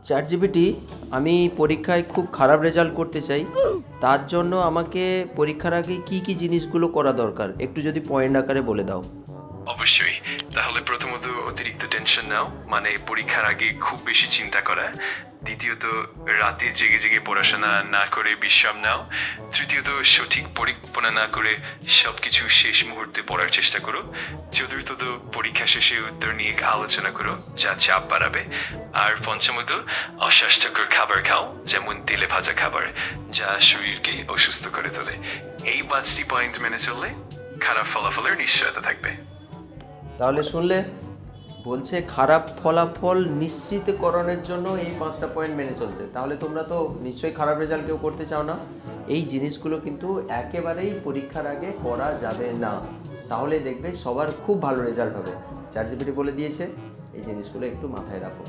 ChatGPT, আমি পরীক্ষায় খুব খারাপ রেজাল্ট করতে চাই, তার জন্য আমাকে পরীক্ষার আগে কি কি জিনিসগুলো করা দরকার একটু যদি পয়েন্ট আকারে বলে দাও। অবশ্যই। তাহলে প্রথমত অতিরিক্ত টেনশন নাও, মানে পরীক্ষার আগে খুব বেশি চিন্তা করা। দ্বিতীয়ত, রাতে জেগে জেগে পড়াশোনা না করে বিশ্রাম নাও। তৃতীয়ত, সঠিক পরিকল্পনা না করে সবকিছু শেষ মুহূর্তে পড়ার চেষ্টা করো। চতুর্থত, পরীক্ষা শেষে উত্তর নিয়ে আলোচনা করো, যা চাপ বাড়াবে। আর পঞ্চমত, অস্বাস্থ্যকর খাবার খাও, যেমন তেলে ভাজা খাবার, যা শরীরকে অসুস্থ করে তোলে। এই 5টি পয়েন্ট মেনে চললে খারাপ ফলাফলের নিশ্চয়তা থাকবে। তাহলে শুনলে, বলছে খারাপ ফলাফল নিশ্চিতকরণের জন্য এই 5টা পয়েন্ট মেনে চলতে। তাহলে তোমরা তো নিশ্চয়ই খারাপ রেজাল্ট কেউ করতে চাও না। এই জিনিসগুলো কিন্তু একেবারেই পরীক্ষার আগে করা যাবে না, তাহলে দেখবে সবার খুব ভালো রেজাল্ট হবে। চ্যাটজিপিটি বলে দিয়েছে, এই জিনিসগুলো একটু মাথায় রাখো।